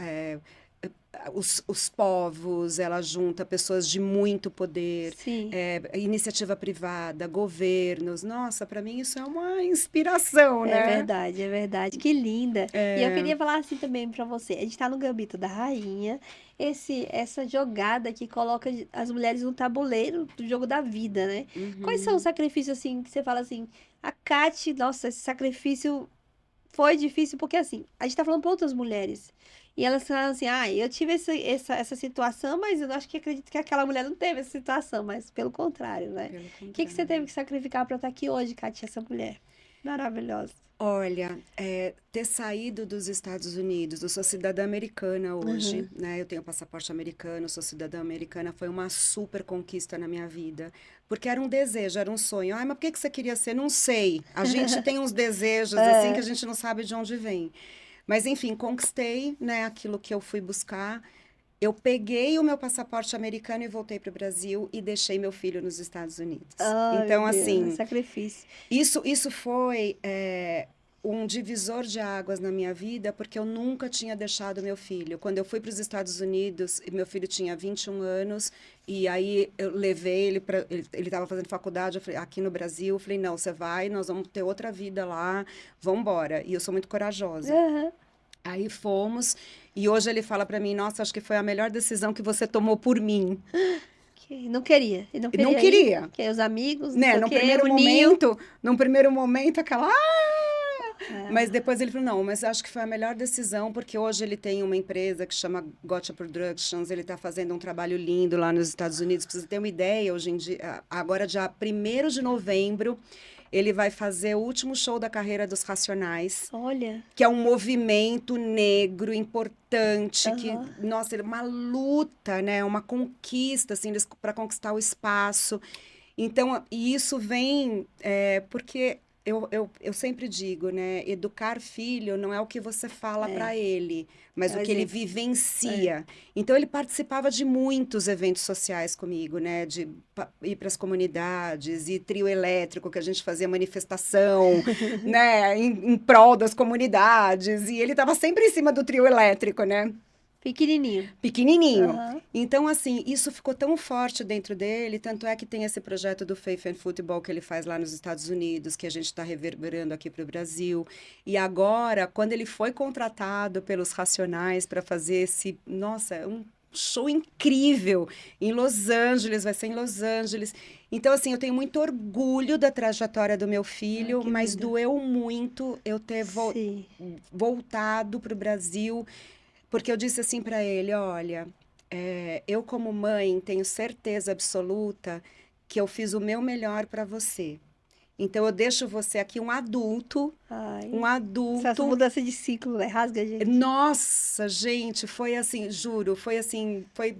os povos, ela junta pessoas de muito poder,
Sim.
iniciativa privada, governos. Nossa, para mim isso é uma inspiração,
É
né?
verdade, é verdade. Que linda. E eu
É,
queria falar assim também pra você. A gente tá no Gambito da Rainha. Essa jogada que coloca as mulheres no tabuleiro do jogo da vida, né? Quais são os
uhum.
sacrifícios assim que você fala assim? A Kate, nossa, esse sacrifício foi difícil porque assim, a gente tá falando pra outras mulheres. E elas falam assim, eu tive essa situação, mas eu acho que acredito que aquela mulher não teve essa situação, mas pelo contrário, né?
Pelo
O que que você teve
contrário.
que sacrificar pra estar aqui hoje, Kate, essa mulher? Maravilhosa.
Olha, ter saído dos Estados Unidos, eu sou cidadã americana
Aham.
hoje, né? Eu tenho passaporte americano, sou cidadã americana, foi uma super conquista na minha vida, porque era um desejo, era um sonho. Ai, mas por que que você queria ser? Não sei. A gente tem uns desejos assim que a
É,
gente não sabe de onde vem. Mas enfim, conquistei, né, aquilo que eu fui buscar. Eu peguei o meu passaporte americano e voltei para o Brasil e deixei meu filho nos Estados Unidos.
ai, meu
Então,
Deus,
assim,
sacrifício.
isso foi um divisor de águas na minha vida, porque eu nunca tinha deixado meu filho. Quando eu fui para os Estados Unidos, e meu filho tinha 21 anos, e aí eu levei ele para. Ele estava fazendo faculdade, eu falei, aqui no Brasil, eu falei, não, você vai, nós vamos ter outra vida lá, vamos embora. E eu sou muito corajosa.
Aham.
Aí fomos, e hoje ele fala para mim, nossa, acho que foi a melhor decisão que você tomou por mim.
Não queria, e não
E não
queria ir,
queria,
que os amigos, não
né?
sei o quê, uniu.
Num primeiro momento, aquela mas
É,
depois ele falou, não, mas acho que foi a melhor decisão, porque hoje ele tem uma empresa que chama Gotcha Productions, ele está fazendo um trabalho lindo lá nos Estados Unidos. Pra você ter uma ideia, hoje em dia, agora dia 1º de novembro, ele vai fazer o último show da carreira dos Racionais,
olha,
que é um movimento negro importante, que,
aham,
nossa, é uma luta, né? Uma conquista, assim, para conquistar o espaço. Então, e isso vem porque eu sempre digo, né? Educar filho não é o que você fala
é,
para ele, mas
é o
o que ele
exemplo. É,
vivencia. Então, ele participava de muitos eventos sociais comigo, né? De ir para as comunidades, e trio elétrico, que a gente fazia manifestação, né? Em prol das comunidades. E ele estava sempre em cima do trio elétrico, né?
pequenininho.
Pequenininho.
Aham,
Então, assim, isso ficou tão forte dentro dele, tanto é que tem esse projeto do Faith and Football que ele faz lá nos Estados Unidos, que a gente está reverberando aqui para o Brasil. E agora, quando ele foi contratado pelos Racionais para fazer esse, nossa, um show incrível em Los Angeles, vai ser em Los Angeles. Então, assim, eu tenho muito orgulho da trajetória do meu
ai,
filho,
que
mas
lindo.
doeu muito eu ter
Sim,
voltado para o Brasil porque eu disse assim para ele, olha, eu como mãe tenho certeza absoluta que eu fiz o meu melhor para você. Então eu deixo você aqui um
ai, essa
adulto.
mudança de ciclo, né? Rasga a gente.
Nossa, gente, foi assim, juro, foi assim, foi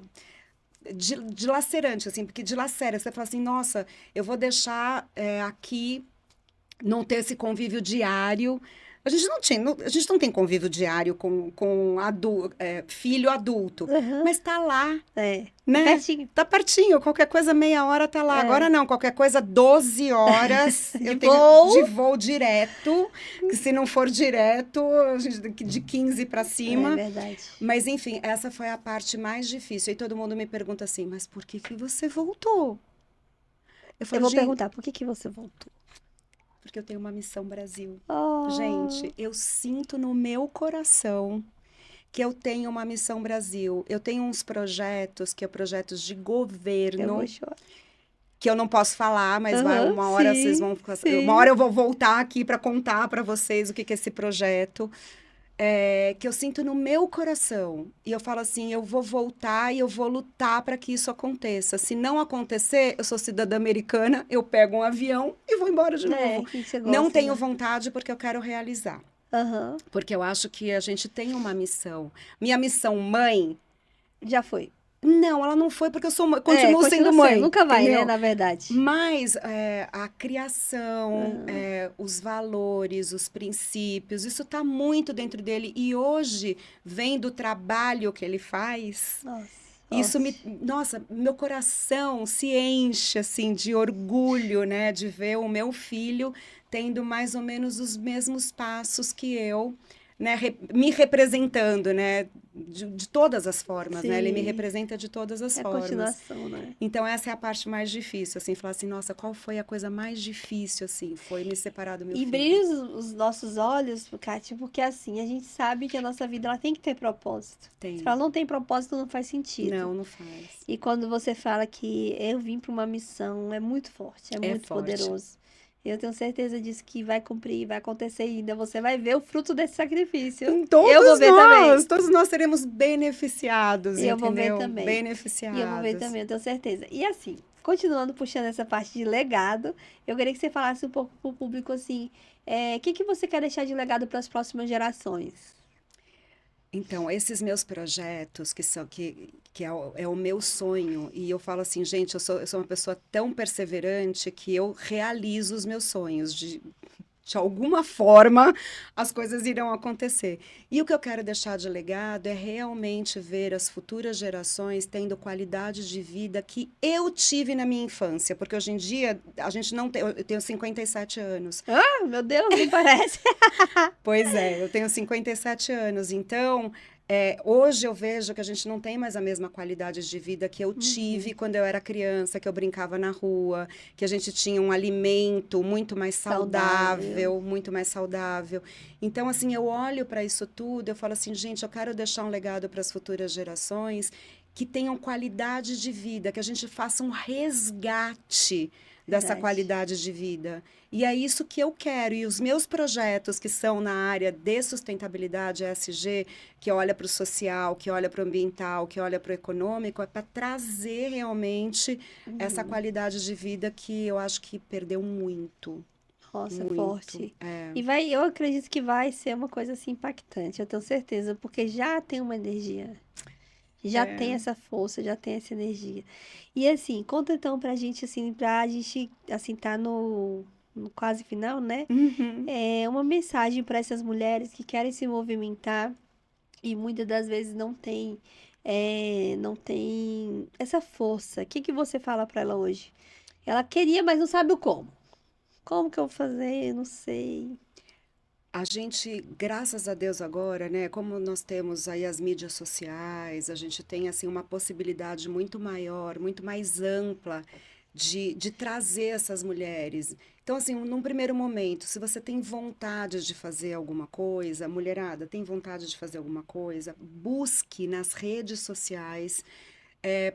dilacerante, assim, porque dilacera. Você fala assim, nossa, eu vou deixar aqui não ter esse convívio diário. A gente não tinha, a gente não tem convívio diário com filho adulto,
Aham,
mas tá lá,
tá
né?
pertinho.
Tá pertinho, qualquer coisa meia hora tá lá. Agora
É,
não, qualquer coisa 12 horas
de
eu tenho de
voo.
voo direto, que se não for direto, a gente de 15 para
É
cima.
verdade.
Mas enfim, essa foi a parte mais difícil. E todo mundo me pergunta assim, mas por que que você voltou? Eu
Eu
falo,
vou
gente,
perguntar, por que que você voltou?
porque eu tenho uma missão Brasil.
Oh,
Gente, eu sinto no meu coração que eu tenho uma missão Brasil. Eu tenho uns projetos, que é projetos de
eu vou
governo,
chorar.
que eu não posso falar, mas vai
Aham,
uma hora vocês
sim,
vão, uma
sim.
hora eu vou voltar aqui para contar para vocês o que que é esse projeto, que eu sinto no meu coração. E eu falo assim, eu vou voltar e eu vou lutar para que isso aconteça. Se não acontecer, eu sou cidadã americana, eu pego um avião e vou embora de
É,
novo.
que você
Não
gosta,
tenho
né?
vontade porque eu quero realizar.
Aham,
Porque eu acho que a gente tem uma missão. Minha missão mãe,
já foi.
não, ela não foi porque eu sou mãe,
É,
continuo
continua
sendo
sendo,
mãe,
nunca vai, né,
entendeu?
na verdade.
Mas a criação,
Aham,
os valores, os princípios, isso está muito dentro dele. E hoje, vendo o trabalho que ele faz,
nossa,
isso
nossa.
me, nossa, meu coração se enche assim de orgulho, né, de ver o meu filho tendo mais ou menos os mesmos passos que eu. né, me representando, né, de todas as formas, né? Ele me
Sim.
representa de todas as
É a
formas.
continuação, né?
Então, essa é a parte mais difícil, assim, falar assim, nossa, qual foi a coisa mais difícil, assim? Foi me separar do meu
E
filho.
brilha os nossos olhos, Kátia, porque assim, a gente sabe que a nossa vida ela tem que ter propósito. Se
Tem.
ela não tem propósito, não faz sentido.
Não, não faz.
E quando você fala que eu vim para uma missão, é muito forte, é
É
muito
forte.
poderoso. Eu tenho certeza disso que vai cumprir, vai acontecer ainda. Você vai ver o fruto desse sacrifício. Eu vou ver também.
Todos nós seremos beneficiados,
E eu vou ver
entendeu?
também. E eu vou ver
Beneficiados.
também, eu tenho certeza. E assim, continuando puxando essa parte de legado, eu queria que você falasse um pouco pro público assim, o que que você quer deixar de legado para as próximas gerações?
Então, esses meus projetos, que é o meu sonho, e eu falo assim, gente, eu sou uma pessoa tão perseverante que eu realizo os meus sonhos, de alguma forma as coisas irão acontecer. E o que eu quero deixar de legado é realmente ver as futuras gerações tendo qualidade de vida que eu tive na minha infância, porque hoje em dia a gente não tem, eu tenho 57 anos.
Ah, meu Deus, nem parece.
Pois é, eu tenho 57 anos, então hoje eu vejo que a gente não tem mais a mesma qualidade de vida que eu tive
Uhum.
quando eu era criança, que eu brincava na rua, que a gente tinha um alimento muito mais
Saudável.
saudável, muito mais saudável. Então, assim, eu olho para isso tudo, eu falo assim, gente, eu quero deixar um legado para as futuras gerações que tenham qualidade de vida, que a gente faça um resgate dessa
Verdade.
qualidade de vida. E é isso que eu quero. E os meus projetos que são na área de sustentabilidade ESG, que olha para o social, que olha para o ambiental, que olha para o econômico, é para trazer realmente essa
Uhum.
qualidade de vida que eu acho que perdeu muito,
Nossa,
muito.
forte. E vai, eu acredito que vai ser uma coisa assim impactante, eu tenho certeza, porque já tem uma energia, já tem
É.
essa força, já tem essa energia. E assim, conta então pra gente, assim, tá no quase final, né?
Uhum.
É uma mensagem para essas mulheres que querem se movimentar e muitas das vezes não tem essa força. O que que você fala para ela hoje? Ela queria, mas não sabe o como. Como que eu vou fazer? Não sei.
A gente, graças a Deus agora, né, como nós temos aí as mídias sociais, a gente tem assim uma possibilidade muito maior, muito mais ampla de trazer essas mulheres. Então, assim, num primeiro momento, se você tem vontade de fazer alguma coisa, mulherada, tem vontade de fazer alguma coisa, busque nas redes sociais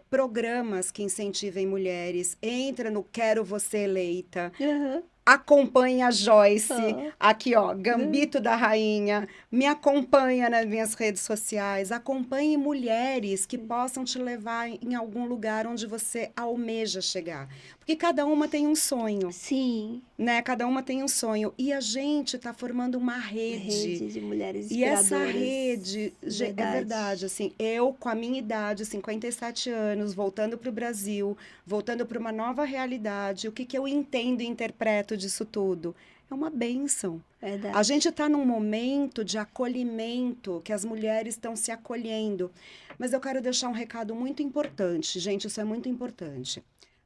programas que incentivem mulheres. Entra no Quero Você Eleita.
Aham.
Acompanhe a Joyce,
Ah.
aqui ó, Gambito da Rainha, me acompanha nas minhas redes sociais, acompanhe mulheres que possam te levar em algum lugar onde você almeja chegar. Porque cada uma tem um sonho,
Sim,
né? Cada uma tem um sonho. E a gente está formando uma rede.
rede de mulheres
E essa
inspiradoras.
rede, é verdade,
Verdade.
assim, eu com a minha idade, 57 anos, voltando para o Brasil, voltando para uma nova realidade, o que que eu entendo e interpreto disso tudo? É uma bênção. A
Verdade.
gente está num momento de acolhimento, que as mulheres estão se acolhendo. Mas eu quero deixar um recado muito importante, gente, isso é muito importante.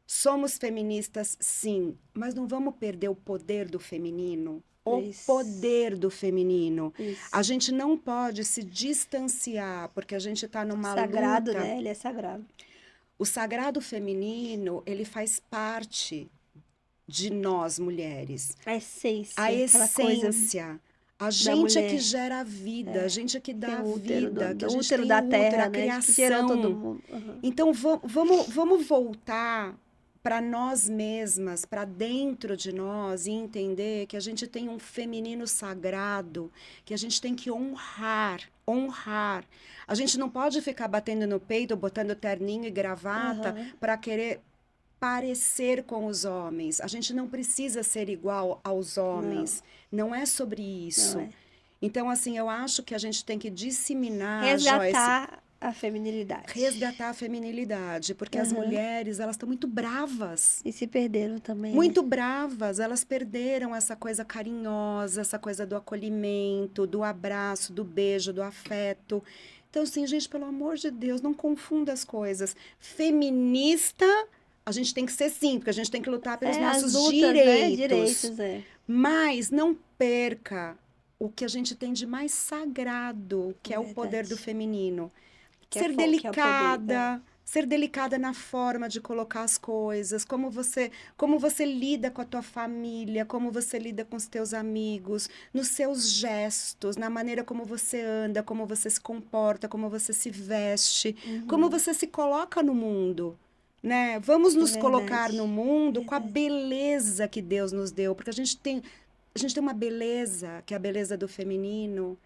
Somos feministas, sim, mas não vamos perder o poder do feminino. O
Isso.
poder do feminino. A
Isso.
gente não pode se distanciar, porque a gente está numa
Sagrado,
luta.
né? Ele é sagrado.
O sagrado feminino, ele faz parte de nós, mulheres.
A
A
essência, aquela coisa
essência. A
da
gente é que
mulher.
gera a vida, a
É.
gente é que
Tem
dá a
o útero
vida, que a
do
gente
útero
tem o
da
útero,
terra,
a
né? Que gerou todo
criação.
mundo. Aham.
Então, vamos voltar para nós mesmas, para dentro de nós e entender que a gente tem um feminino sagrado, que a gente tem que honrar, honrar. A gente não pode ficar batendo no peito, botando terninho e gravata
Aham.
para querer parecer com os homens. A gente não precisa ser igual aos
Não,
homens. Não é sobre
não
isso.
é.
Então, assim, eu acho que a gente tem que disseminar, Joyce,
Resgatar a feminilidade.
resgatar a feminilidade, porque as
Aham.
mulheres, elas estão
E se perderam também, né?
muito bravas, elas perderam essa coisa carinhosa, essa coisa do acolhimento, do abraço, do beijo, do afeto. Então, assim, gente, pelo amor de Deus, não confunda as coisas. Feminista, a gente tem que ser sim, porque a gente tem que lutar pelos
É, as
nossos
lutas, né?
direitos.
Direitos, é.
Mas não perca o que a gente tem de mais sagrado, que é o poder do
Verdade.
feminino.
Que
Ser
que é o poder.
ser delicada na forma de colocar as coisas, como você lida com a tua família, como você lida com os teus amigos, nos seus gestos, na maneira como você anda, como você se comporta, como você se veste, como
Uhum.
você se coloca no mundo, né? Vamos
É
nos colocar no
verdade.
mundo com a
Verdade.
beleza que Deus nos deu, porque a gente tem uma beleza, que é a beleza do feminino,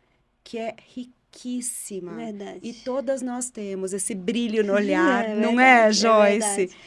que é riquíssima. E
Verdade.
todas nós temos esse brilho no olhar,
É
não é,
verdade, é
Joyce?
verdade.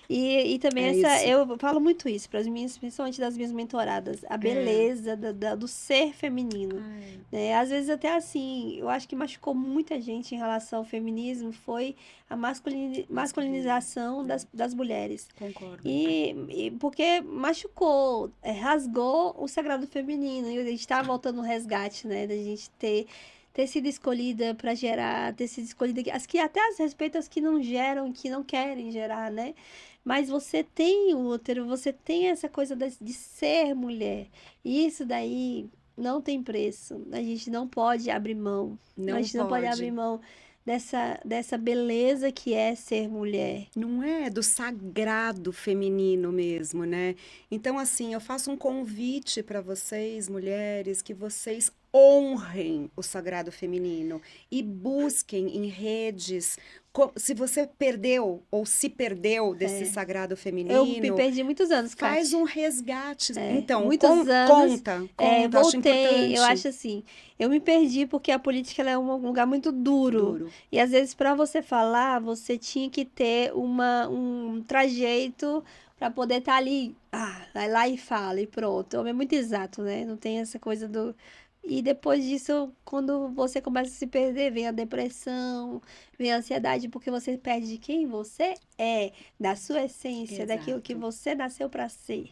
E também
É isso.
eu falo muito isso para as minhas, principalmente das minhas mentoradas, a
É.
beleza do ser feminino,
Ai,
né? Às vezes até assim, eu acho que machucou muita gente em relação ao feminismo foi a
masculino.
masculinização
É,
das mulheres.
concordo.
E porque machucou, rasgou o sagrado feminino. E a gente tá voltando no resgate, né? Da gente ter sido escolhida para gerar, ter sido escolhida, as que até as respeito as que não geram, que não querem gerar, né? Mas você tem o útero, você tem essa coisa de ser mulher. E isso daí não tem preço. A gente não pode abrir mão. A
Não
gente não pode abrir
pode.
mão dessa beleza que é ser mulher.
Não é do sagrado feminino mesmo, né? Então, assim, eu faço um convite para vocês, mulheres, que vocês honrem o sagrado feminino e busquem em redes. Se você perdeu ou se perdeu desse
É.
sagrado
Eu me
feminino,
perdi muitos anos,
faz um
Kate.
resgate.
É,
Então,
muitos anos.
conta, acho
Voltei, eu
importante.
acho assim, eu me perdi porque a política ela é um lugar muito duro.
Duro.
E às vezes para você falar, você tinha que ter um trajeto para poder estar ali. Ah, vai lá e fala e pronto. É muito exato, né? Não tem essa coisa do. E depois disso, quando você começa a se perder, vem a depressão, vem a ansiedade, porque você perde de quem você é, da sua essência, daquilo que
Exato,
você nasceu para ser.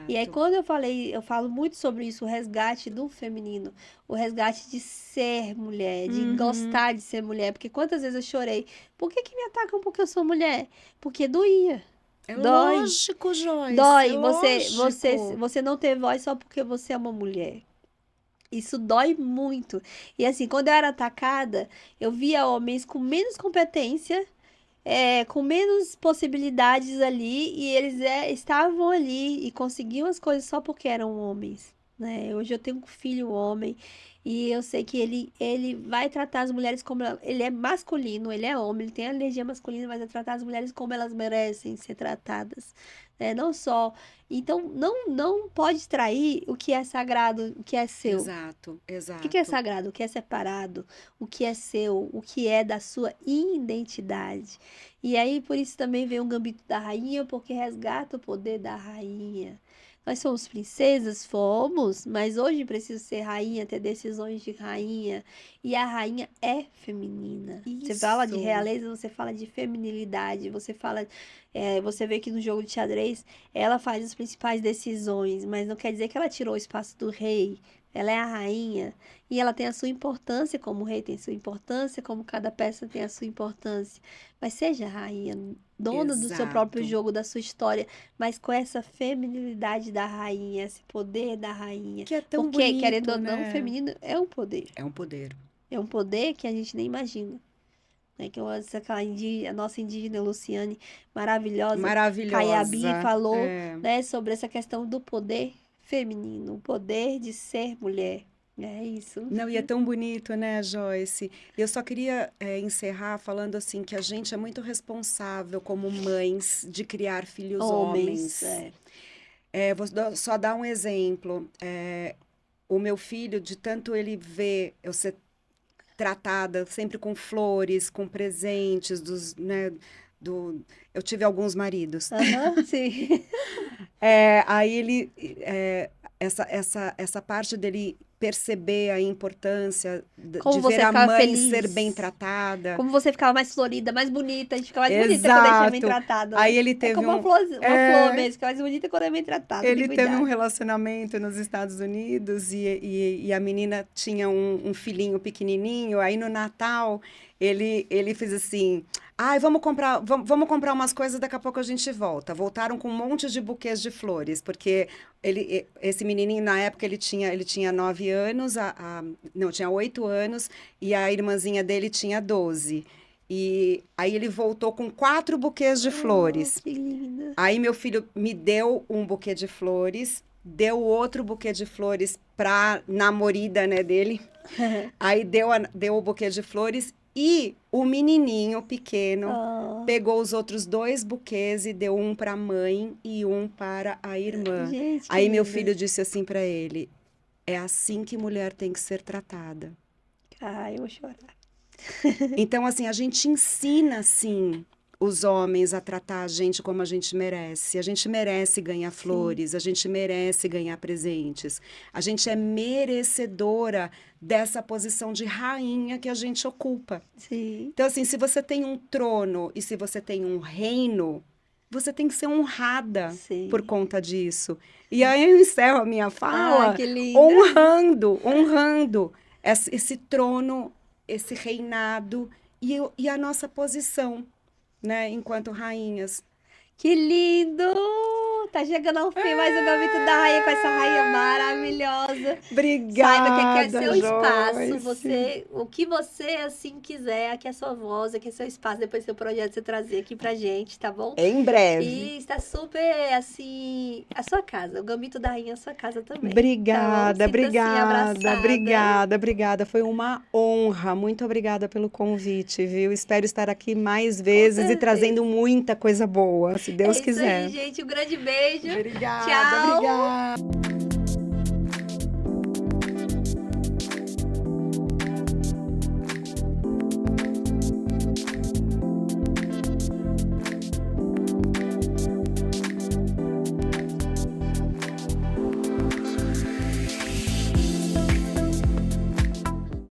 E aí,
exato.
quando eu falo muito sobre isso, o resgate do feminino, o resgate de ser mulher, de
Uhum.
gostar de ser mulher, porque quantas vezes eu chorei, por que que me atacam porque eu sou mulher? Porque doía,
É
dói,
lógico, Joyce, é
dói,
lógico.
você não ter voz só porque você é uma mulher. Isso dói muito. E assim, quando eu era atacada, eu via homens com menos competência, com menos possibilidades ali, e eles estavam ali e conseguiam as coisas só porque eram homens, né? Hoje eu tenho um filho homem e eu sei que ele vai tratar as mulheres como ele é masculino, ele é homem, ele tem a energia masculina, mas vai tratar as mulheres como elas merecem ser tratadas, né? Não só. Então, não pode trair o que é sagrado, o que é seu.
Exato,
O que é
exato.
sagrado? O que é separado? O que é seu? O que é da sua identidade? E aí, por isso também vem o gambito da rainha, porque resgata o poder da rainha. Nós somos princesas, fomos, mas hoje preciso ser rainha, ter decisões de rainha. E a rainha é feminina. Você fala de
Isso.
realeza, você fala de feminilidade, você fala. Você vê que no jogo de xadrez ela faz as principais decisões, mas não quer dizer que ela tirou o espaço do rei. Ela é a rainha e ela tem a sua importância, como o rei tem sua importância, como cada peça tem a sua importância. Mas seja a rainha, dona do seu próprio
Exato.
jogo, da sua história, mas com essa feminilidade da rainha, esse poder da rainha.
Que é tão
Porque, querendo
bonito,
ou não, o
né?
feminino é um poder.
É um poder.
É um poder que a gente nem imagina. Né? Que a nossa indígena Luciane, maravilhosa, Caiabi,
Maravilhosa.
falou,
É.
né, sobre essa questão do poder feminino, o poder de ser mulher. É isso.
Não, e é tão bonito, né, Joyce? Eu só queria encerrar falando assim que a gente é muito responsável como mães de criar filhos
Homens,
homens. Só dar um exemplo. O meu filho, de tanto ele ver eu ser tratada sempre com flores, com presentes, né, eu tive alguns maridos.
aham, sim.
Aí essa parte dele perceber a importância
Como
de ver
você
a
ficava
mãe ser bem
feliz.
tratada.
Como você ficava mais florida, mais bonita. A gente fica mais bonita quando a gente é bem
Exato.
tratado,
Aí
né?
ele
É
teve
como
um,
uma flor mesmo, fica mais bonita quando é bem tratada, bem
ele teve um
cuidada.
relacionamento nos Estados Unidos e a menina tinha um filhinho pequenininho. Aí no Natal ele fez assim, ai, vamos comprar umas coisas, daqui a pouco a gente volta. Voltaram com um monte de buquês de flores, porque esse menininho, na época, ele tinha 9 anos, não, tinha 8 anos, e a irmãzinha dele tinha 12. E aí ele voltou com 4 buquês de flores.
Que lindo.
Aí meu filho me deu um buquê de flores, deu outro buquê de flores pra namorada, né, dele. Aí deu o buquê de flores e o menininho pequeno pegou os outros 2 buquês e deu um para a mãe e um para a irmã.
Gente,
Aí meu
lindo.
filho disse assim para ele: é assim que mulher tem que ser tratada.
Ai, eu vou chorar.
Então, assim, a gente ensina, sim, os homens a tratar a gente como a gente merece. A gente merece ganhar flores, a gente merece ganhar presentes. A gente é merecedora dessa posição de rainha que a gente ocupa.
Sim.
Então, assim, se você tem um trono e se você tem um reino, você tem que ser honrada
Sim.
por conta disso. E aí eu encerro a minha fala
Ai, que lindo.
honrando esse trono, esse reinado e a nossa posição, né, enquanto rainhas.
Que lindo! Tá chegando ao fim mais um Gambito da Rainha com essa rainha maravilhosa.
Obrigada,
Saiba que aqui é seu espaço,
Joyce.
o que você assim quiser, aqui é sua voz, aqui é seu espaço, depois seu projeto você trazer aqui pra gente, tá bom?
Em breve.
E está super, assim, a sua casa, o Gambito da Rainha é a sua casa também.
Obrigada,
tá bom? Sinta-se abraçada.
obrigada. Foi uma honra. Muito obrigada pelo convite, viu? Espero estar aqui mais vezes e
certeza.
trazendo muita coisa boa, se Deus
É isso
quiser.
aí, gente, um grande beijo.
Obrigada,
Tchau.
obrigada.